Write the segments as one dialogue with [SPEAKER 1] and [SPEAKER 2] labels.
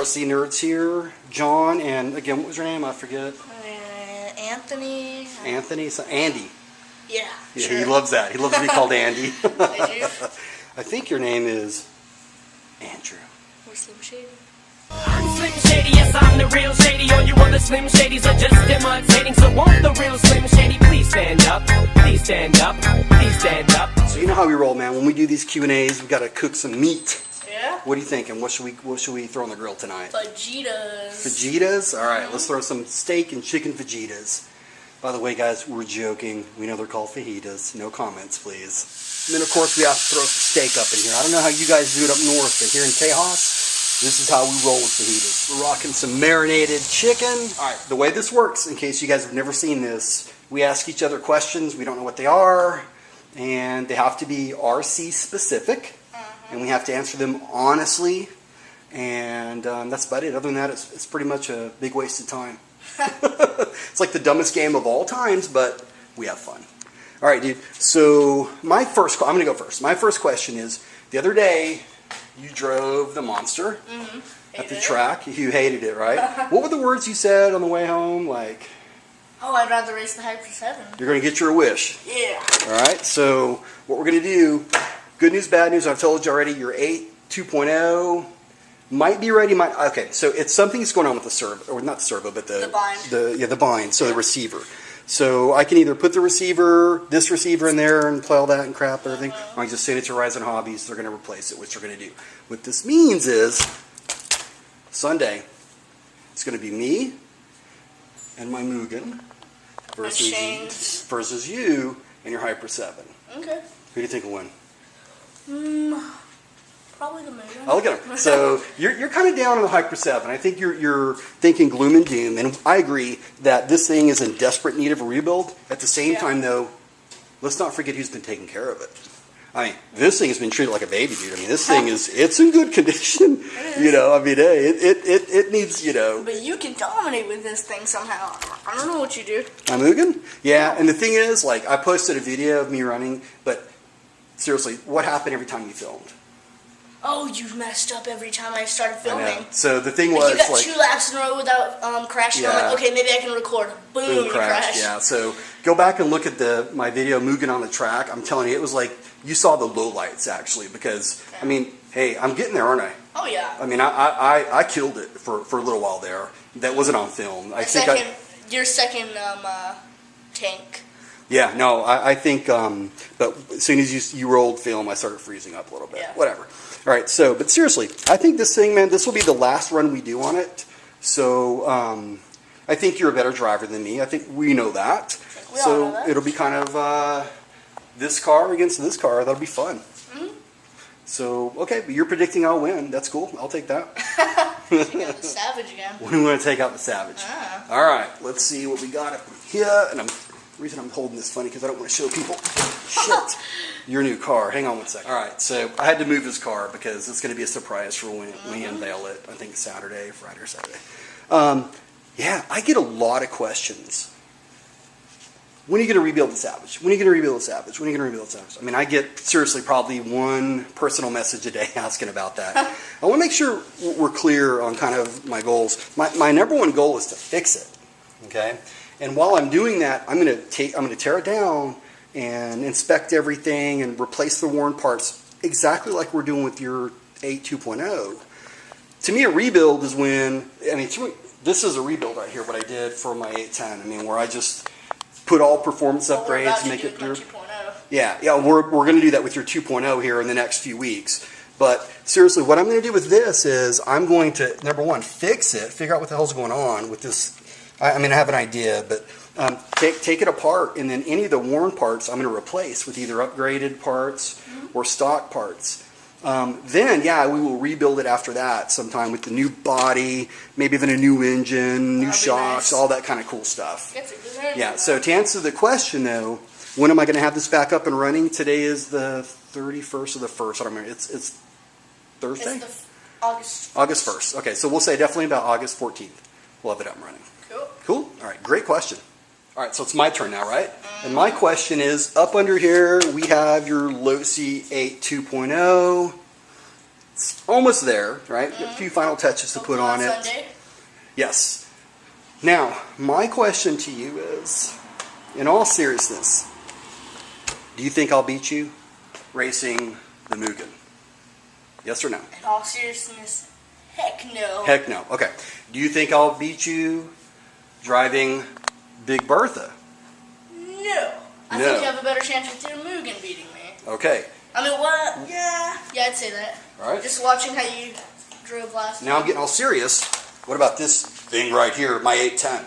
[SPEAKER 1] RC Nerds here. John, and again, what was your name? I forget.
[SPEAKER 2] Anthony.
[SPEAKER 1] Andy.
[SPEAKER 2] Yeah,
[SPEAKER 1] Yeah,
[SPEAKER 2] sure.
[SPEAKER 1] he loves that. He loves to be called Andy.
[SPEAKER 2] I do.
[SPEAKER 1] I think your name is Andrew.
[SPEAKER 2] Or Slim Shady.
[SPEAKER 3] I'm Slim Shady, yes I'm the real Shady. All you other Slim Shadys are just imitating. So won't the real Slim Shady please stand up? Please stand up. Please stand up.
[SPEAKER 1] So you know how we roll, man. When we do these Q&As, we got to cook some meat.
[SPEAKER 2] Yeah?
[SPEAKER 1] What are you thinking? What should we throw on the grill tonight?
[SPEAKER 2] Fajitas.
[SPEAKER 1] Fajitas? All right, let's throw some steak and chicken fajitas. By the way, guys, we're joking. We know they're called fajitas. No comments, please. And then, of course, we have to throw some steak up in here. I don't know how you guys do it up north, but here in Tejas, this is how we roll with fajitas. We're rocking some marinated chicken. All right, the way this works, in case you guys have never seen this, we ask each other questions. We don't know what they are, and they have to be RC specific, and we have to answer them honestly, and that's about it. Other than that, it's pretty much a big waste of time. It's like the dumbest game of all times, but we have fun. All right, dude. So I'm going to go first. My first question is, the other day, you drove the Montster at the track. You hated it, right? What were the words you said on the way home? Like,
[SPEAKER 2] oh, I'd rather race the Hyper 7.
[SPEAKER 1] you're going to get your wish.
[SPEAKER 2] Yeah.
[SPEAKER 1] All right. So what we're going to do, good news, bad news, I've told you already, your 8 2.0 might be ready. Okay, so it's something's going on with the servo, or not the servo, but the
[SPEAKER 2] bind.
[SPEAKER 1] The bind, so the receiver. So I can either put this receiver in there and play all that and crap and everything, or I can just send it to Horizon Hobbies. They're going to replace it, which they're going to do. What this means is, Sunday, it's going to be me and my Mugen versus you and your Hyper 7.
[SPEAKER 2] Okay.
[SPEAKER 1] Who do you think will win?
[SPEAKER 2] Probably the Mugen.
[SPEAKER 1] Oh, look at him. So you're kind of down on the Hyper 7. I think you're thinking gloom and doom, and I agree that this thing is in desperate need of a rebuild. At the same time, though, let's not forget who's been taking care of it. I mean, this thing has been treated like a baby, dude. I mean, this thing it's in good condition.
[SPEAKER 2] It is.
[SPEAKER 1] You know, I mean, hey, it needs, you know.
[SPEAKER 2] But you can dominate with this thing somehow. I don't know what you do.
[SPEAKER 1] I'm Mugen? Yeah, and the thing is, like, I posted a video of me running, but seriously, what happened every time you filmed?
[SPEAKER 2] Oh, you messed up every time I started filming.
[SPEAKER 1] I know. So the thing
[SPEAKER 2] Like,
[SPEAKER 1] was,
[SPEAKER 2] you got
[SPEAKER 1] like,
[SPEAKER 2] 2 laps in a row without crashing. I'm like, okay, maybe I can record. Boom, you crash.
[SPEAKER 1] Yeah, so go back and look at my video Mugen on the track. I'm telling you, it was like you saw the lowlights actually, because I mean, hey, I'm getting there, aren't I?
[SPEAKER 2] Oh yeah.
[SPEAKER 1] I mean, I killed it for a little while there. That wasn't on film.
[SPEAKER 2] Your second tank.
[SPEAKER 1] Yeah, no, I think, but as soon as you rolled film, I started freezing up a little bit.
[SPEAKER 2] Yeah.
[SPEAKER 1] Whatever. All right, so, but seriously, I think this thing, man, this will be the last run we do on it. So, I think you're a better driver than me. I think we know that.
[SPEAKER 2] We all know that.
[SPEAKER 1] It'll be kind of this car against this car. That'll be fun. So, okay, but you're predicting I'll win. That's cool. I'll take that.
[SPEAKER 2] You got the Savage again.
[SPEAKER 1] We want to take out the Savage. All right, let's see what we got up here. And the reason I'm holding this funny because I don't want to show people. Shit. Your new car. Hang on one second. All right, so I had to move his car because it's going to be a surprise for when we unveil it. I think Friday or Saturday. Yeah, I get a lot of questions. When are you going to rebuild the Savage? When are you going to rebuild the Savage? When are you going to rebuild the Savage? I mean, I get seriously probably one personal message a day asking about that. I want to make sure we're clear on kind of my goals. My number one goal is to fix it. Okay, and while I'm doing that, I'm going to tear it down and inspect everything and replace the worn parts exactly like we're doing with your 8 2.0. To me, a rebuild is when, I mean, this is a rebuild right here, what I did for my 810. I mean, where I just put all performance upgrades and make it through. Yeah, we're going to do that with your 2.0 here in the next few weeks. But seriously, what I'm going to do with this is I'm going to, number one, fix it, figure out what the hell's going on with this. I mean, I have an idea, but take it apart, and then any of the worn parts I'm going to replace with either upgraded parts or stock parts. Then, yeah, we will rebuild it after that sometime with the new body, maybe even a new engine, new shocks, all that kind of cool stuff. Yeah, so to answer the question, though, when am I going to have this back up and running? Today is the 31st or the 1st. I don't remember. It's Thursday?
[SPEAKER 2] It's August 1st.
[SPEAKER 1] August 1st. Okay, so we'll say definitely about August 14th. We'll have it up and running.
[SPEAKER 2] Cool.
[SPEAKER 1] Cool? All right, great question. All right, so it's my turn now, right? And my question is, up under here, we have your Losi 8 2.0. It's almost there, right? A few final touches to put on it.
[SPEAKER 2] Sunday.
[SPEAKER 1] Yes. Now, my question to you is, in all seriousness, do you think I'll beat you racing the Mugen? Yes or no?
[SPEAKER 2] In all seriousness, heck no.
[SPEAKER 1] Heck no. Okay. Do you think I'll beat you driving Big Bertha?
[SPEAKER 2] No. I think you have a better chance with your Mugen beating me.
[SPEAKER 1] Okay.
[SPEAKER 2] I mean, what? Yeah, I'd say that.
[SPEAKER 1] All right.
[SPEAKER 2] Just watching how you drove last
[SPEAKER 1] Now I'm getting all serious. What about this thing right here, my 810?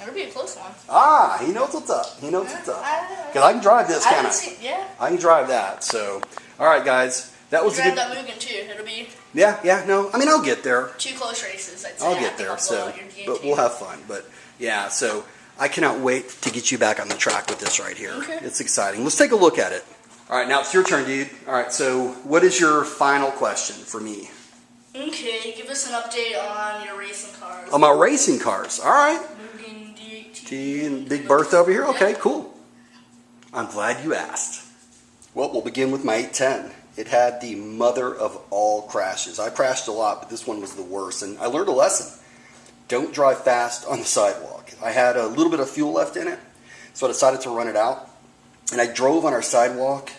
[SPEAKER 2] It'll be a close one.
[SPEAKER 1] Ah, he knows what's up. He knows what's up. Because I can drive this, can't I?
[SPEAKER 2] Yeah.
[SPEAKER 1] I can drive that. So, all right, guys. That was
[SPEAKER 2] you
[SPEAKER 1] a
[SPEAKER 2] drive
[SPEAKER 1] good...
[SPEAKER 2] that Mugen too. It'll be...
[SPEAKER 1] Yeah, no. I mean, I'll get there.
[SPEAKER 2] 2 close races, I'd say.
[SPEAKER 1] I'll get there, so... But we'll have fun. But, yeah, so I cannot wait to get you back on the track with this right here.
[SPEAKER 2] Okay.
[SPEAKER 1] It's exciting. Let's take a look at it. All right, now it's your turn, dude. All right, so what is your final question for me?
[SPEAKER 2] Okay, give us an update on your racing cars.
[SPEAKER 1] On my racing cars. All right.
[SPEAKER 2] Mugen D8T.
[SPEAKER 1] T and Big Bertha over here. Okay, cool. I'm glad you asked. Well, we'll begin with my 810. It had the mother of all crashes. I crashed a lot, but this one was the worst. And I learned a lesson. Don't drive fast on the sidewalk. I had a little bit of fuel left in it, so I decided to run it out. And I drove on our sidewalk.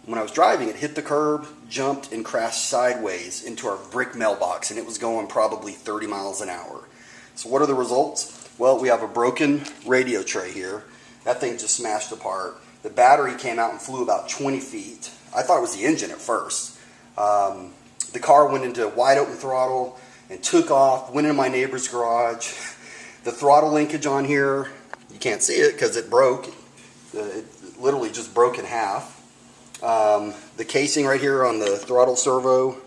[SPEAKER 1] When I was driving, it hit the curb, jumped, and crashed sideways into our brick mailbox. And it was going probably 30 miles an hour. So what are the results? Well, we have a broken radio tray here. That thing just smashed apart. The battery came out and flew about 20 feet. I thought it was the engine at first. The car went into wide open throttle and took off, went into my neighbor's garage. The throttle linkage on here, you can't see it because it broke. It literally just broke in half. The casing right here on the throttle servo,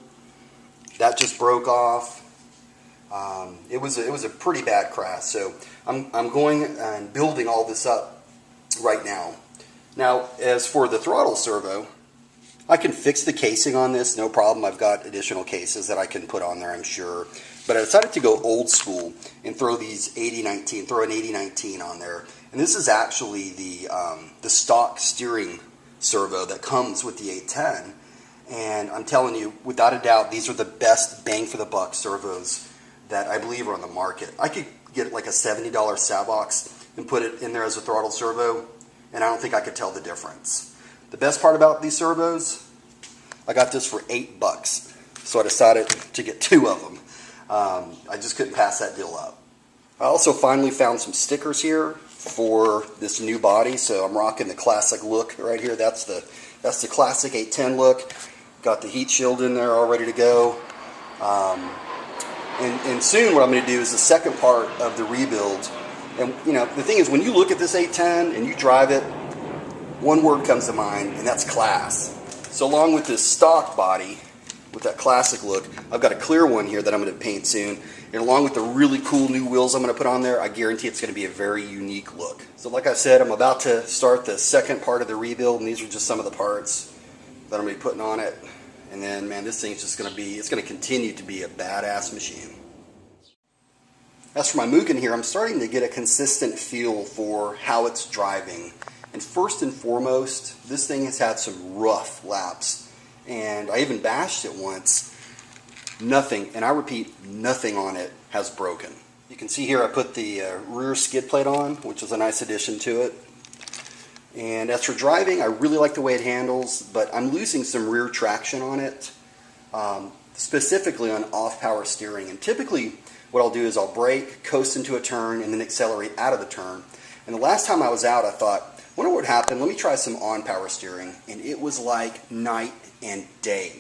[SPEAKER 1] that just broke off. It was a pretty bad crash. So I'm going and building all this up right now. Now, as for the throttle servo, I can fix the casing on this, no problem. I've got additional cases that I can put on there, I'm sure. But I decided to go old school and throw these 8019, throw an 8019 on there. And this is actually the stock steering servo that comes with the 810. And I'm telling you, without a doubt, these are the best bang for the buck servos that I believe are on the market. I could get like a $70 Savox and put it in there as a throttle servo, and I don't think I could tell the difference. The best part about these servos, I got this for $8, so I decided to get 2 of them. I just couldn't pass that deal up. I also finally found some stickers here for this new body, so I'm rocking the classic look right here. That's the classic 810 look. Got the heat shield in there all ready to go. And soon what I'm going to do is the second part of the rebuild. And you know, the thing is, when you look at this 810 and you drive it, one word comes to mind, and that's class. So along with this stock body, with that classic look, I've got a clear one here that I'm going to paint soon. And along with the really cool new wheels I'm going to put on there, I guarantee it's going to be a very unique look. So like I said, I'm about to start the second part of the rebuild, and these are just some of the parts that I'm going to be putting on it. And then, man, this thing's just going to be, it's going to continue to be a badass machine. As for my Mugen here, I'm starting to get a consistent feel for how it's driving. And first and foremost, this thing has had some rough laps. And I even bashed it once. Nothing, and I repeat, nothing on it has broken. You can see here I put the rear skid plate on, which is a nice addition to it. And as for driving, I really like the way it handles, but I'm losing some rear traction on it, specifically on off-power steering. And typically what I'll do is I'll brake, coast into a turn, and then accelerate out of the turn. And the last time I was out, I thought, wonder what would happen. Let me try some on-power steering. And it was like night and day.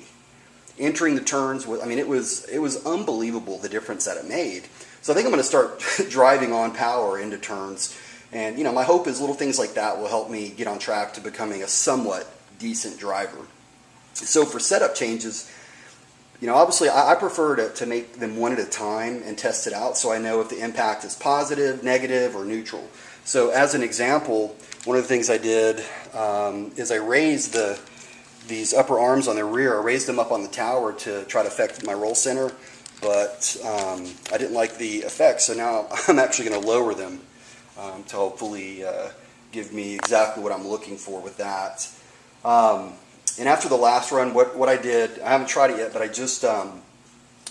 [SPEAKER 1] Entering the turns, I mean, it was unbelievable the difference that it made. So I think I'm going to start driving on power into turns. And, you know, my hope is little things like that will help me get on track to becoming a somewhat decent driver. So for setup changes, you know, obviously I prefer to make them one at a time and test it out so I know if the impact is positive, negative, or neutral. So as an example, one of the things I did is I raised these upper arms on the rear. I raised them up on the tower to try to affect my roll center, but I didn't like the effect, so now I'm actually going to lower them to hopefully give me exactly what I'm looking for with that. And after the last run, what I did, I haven't tried it yet, but I just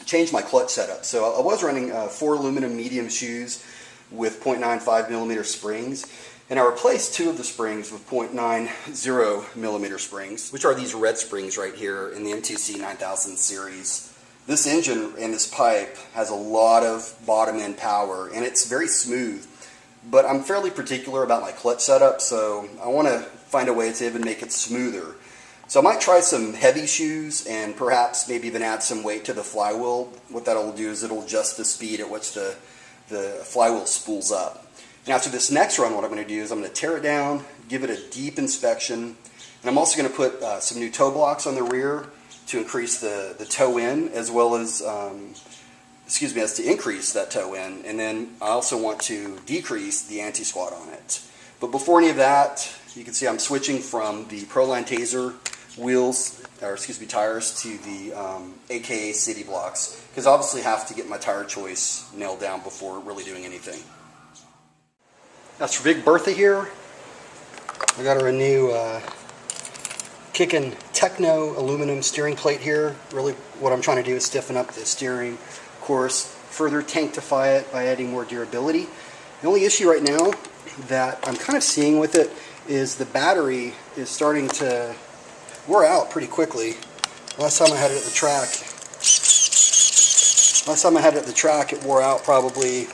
[SPEAKER 1] changed my clutch setup. So I was running 4 aluminum medium shoes with 0.95 millimeter springs, and I replaced 2 of the springs with 0.90 millimeter springs, which are these red springs right here in the MTC 9000 series. This engine and this pipe has a lot of bottom end power, and it's very smooth, but I'm fairly particular about my clutch setup, so I want to find a way to even make it smoother. So I might try some heavy shoes and perhaps maybe even add some weight to the flywheel. What that'll do is it'll adjust the speed at which the flywheel spools up. And after this next run, what I'm going to do is I'm going to tear it down, give it a deep inspection, and I'm also going to put some new toe blocks on the rear to increase the toe in, as well as, as to increase that toe in. And then I also want to decrease the anti-squat on it. But before any of that, you can see I'm switching from the Proline Taser wheels, or tires, to the AKA City blocks, because I obviously have to get my tire choice nailed down before really doing anything. That's for Big Bertha here. I got her a new Kickin' Techno aluminum steering plate here. Really what I'm trying to do is stiffen up the steering, of course, further tankify it by adding more durability. The only issue right now that I'm kind of seeing with it is the battery is starting to wear out pretty quickly. Last time I had it at the track, it wore out probably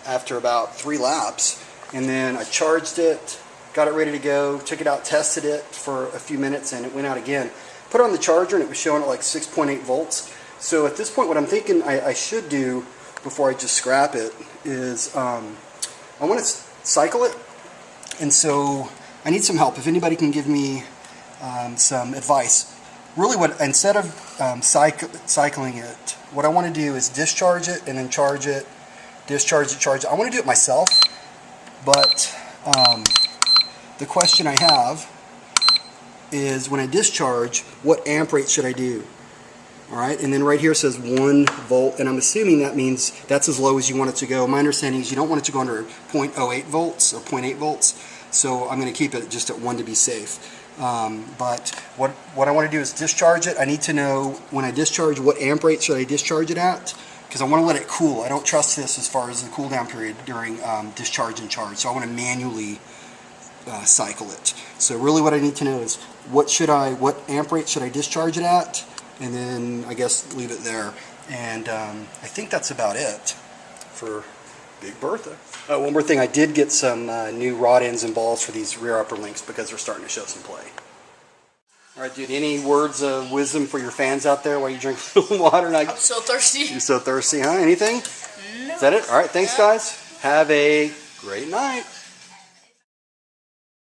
[SPEAKER 1] after about 3 laps. And then I charged it, got it ready to go, took it out, tested it for a few minutes, and it went out again. Put it on the charger, and it was showing at like 6.8 volts. So at this point, what I'm thinking I should do before I just scrap it is I want to cycle it. And so I need some help. If anybody can give me some advice. Really, instead of cycling it, what I want to do is discharge it and then charge it, discharge it, charge it. I want to do it myself, but the question I have is when I discharge, what amp rate should I do? Alright, and then right here it says 1 volt, and I'm assuming that means that's as low as you want it to go. My understanding is you don't want it to go under 0.08 volts or 0.8 volts, so I'm going to keep it just at 1 to be safe. But what I want to do is discharge it. I need to know when I discharge what amp rate should I discharge it at, because I want to let it cool. I don't trust this as far as the cool down period during discharge and charge, so I want to manually cycle it. So really what I need to know is what amp rate should I discharge it at, and then I guess leave it there. And I think that's about it for Big Bertha. One more thing, I did get some new rod ends and balls for these rear upper links because they're starting to show some play. Alright dude, any words of wisdom for your fans out there while you drink a little water? I'm
[SPEAKER 2] so thirsty.
[SPEAKER 1] You're so thirsty, huh? Anything?
[SPEAKER 2] No.
[SPEAKER 1] Is that it? Alright, thanks guys. Have a great night.